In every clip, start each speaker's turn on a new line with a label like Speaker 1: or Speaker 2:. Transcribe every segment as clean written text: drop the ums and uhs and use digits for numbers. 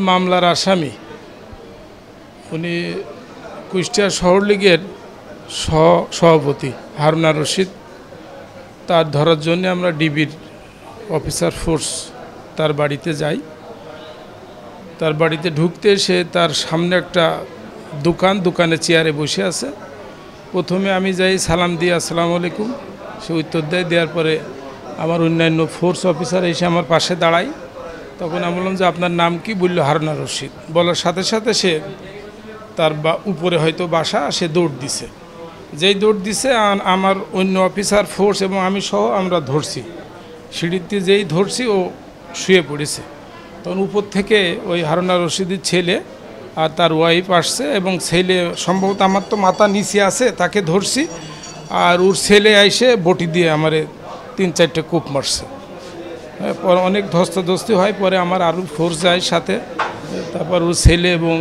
Speaker 1: মামলার আসামি উনি কুষ্টিয়া শহর লীগের সভাপতি হারুনা রশিদ। তার ধরার জন্য আমরা ডিবির অফিসার ফোর্স তার বাড়িতে যাই। তার বাড়িতে ঢুকতে সে তার সামনে একটা দোকানে চেয়ারে বসে আছে। প্রথমে আমি যাই, সালাম দিয়ে আসসালামু আলাইকুম, সে উত্তর দেওয়ার পরে আমার অন্যান্য ফোর্স অফিসার এসে আমার পাশে দাঁড়ায়। তখন আমি বললাম যে আপনার নাম কি? বলল হারুনা রশিদ। বলার সাথে সাথে সে তার উপরে হয়তো বাসা, সে দৌড় দিছে। যেই দৌড় দিছে আমার অন্য অফিসার ফোর্স এবং আমি সহ আমরা ধরছি, সিঁড়িতে যেই ধরছি ও শুয়ে পড়েছে। তখন উপর থেকে ওই হারুনা রশিদের ছেলে আর তার ওয়াইফ আসছে এবং ছেলে সম্ভবত আমার তো মাথা নিচে আছে, তাকে ধরছি। আর ওর ছেলে আইসে বটি দিয়ে আমারে 3-4টে কোপ মারছে। পরে অনেক ধস্তাধস্তি হয়, পরে আমার আরও ফোর্স যায় সাথে। তারপর ওর ছেলে এবং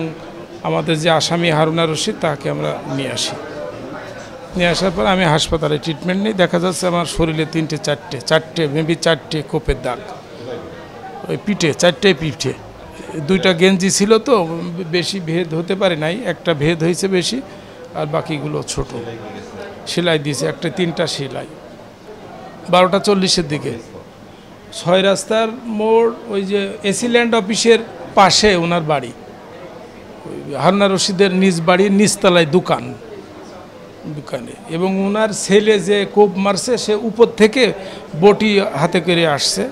Speaker 1: আমাদের যে আসামি হারুনা রশিদ তাকে আমরা নিয়ে আসার পর আমি হাসপাতালে ট্রিটমেন্ট নিই। দেখা যাচ্ছে আমার শরীরে 3-4টে কোপের দাগ, ওই পিঠে 4টে পিঠে। 2টা গেঞ্জি ছিল তো বেশি ভেদ হতে পারে নাই, একটা ভেদ হয়েছে বেশি আর বাকিগুলো ছোট। সেলাই দিয়েছে একটা 3টা সেলাই। 12টা 40-এর দিকে 6 রাস্তার মোড়, ওই যে এসিল্যান্ড অফিসের পাশে ওনার বাড়ি। হারুনা রশিদের নিজ বাড়ির নিচতলায় দোকানে এবং ওনার ছেলে যে কোপ মারছে সে উপর থেকে বটি হাতে করে আসছে।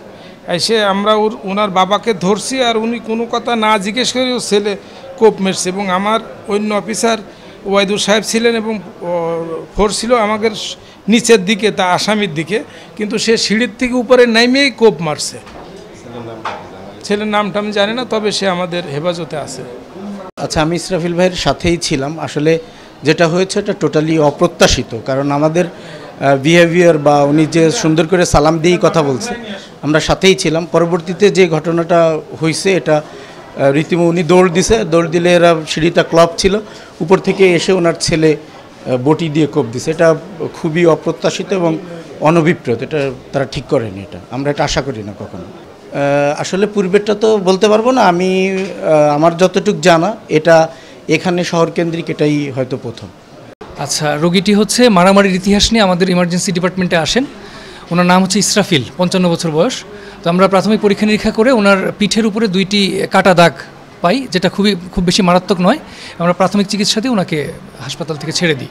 Speaker 1: এসে আমরা ওনার বাবাকে ধরছি আর উনি কোনো কথা না জিজ্ঞেস করে ওর ছেলে কোপ মেরছে। এবং আমার অন্য অফিসার ওয়াইদুর সাহেব ছিলেন এবং ফোর্স ছিল আমাদের নিচের দিকে, তা আসামির দিকে, কিন্তু সে সিঁড়ির থেকে উপরে নামেই কোপ মারছে। ছেলের নামটা আমি জানি না, তবে সে আমাদের হেফাজতে আছে।
Speaker 2: আচ্ছা, আমি ইসরাফিল ভাইয়ের সাথেই ছিলাম। আসলে যেটা হয়েছে এটা টোটালি অপ্রত্যাশিত, কারণ আমাদের বিহেভিয়ার বা উনি যে সুন্দর করে সালাম দিয়েই কথা বলছে, আমরা সাথেই ছিলাম। পরবর্তীতে যে ঘটনাটা হয়েছে এটা রীতিমতো উনি দৌড় দিলে এরা সিঁড়িটা ক্লব ছিল, উপর থেকে এসে ওনার ছেলে বটি দিয়ে কোপ দিছে। এটা খুবই অপ্রত্যাশিত এবং অনভিপ্রেত, এটা তারা ঠিক করেনি, এটা আমরা এটা আশা করি না কখনো। আসলে পূর্বেরটা তো বলতে পারবো না, আমি আমার যতটুকু জানা এটা এখানে শহরকেন্দ্রিক, এটাই হয়তো প্রথম।
Speaker 3: আচ্ছা, রোগীটি হচ্ছে মারামারির ইতিহাস নিয়ে আমাদের ইমার্জেন্সি ডিপার্টমেন্টে আসেন। ওনার নাম হচ্ছে ইসরাফিল, 55 বছর বয়স। তো আমরা প্রাথমিক পরীক্ষা নিরীক্ষা করে ওনার পিঠের উপরে 2টি কাটা দাগ পাই, যেটা খুব বেশি মারাত্মক নয়। আমরা প্রাথমিক চিকিৎসা দিয়ে ওনাকে হাসপাতাল থেকে ছেড়ে দিই।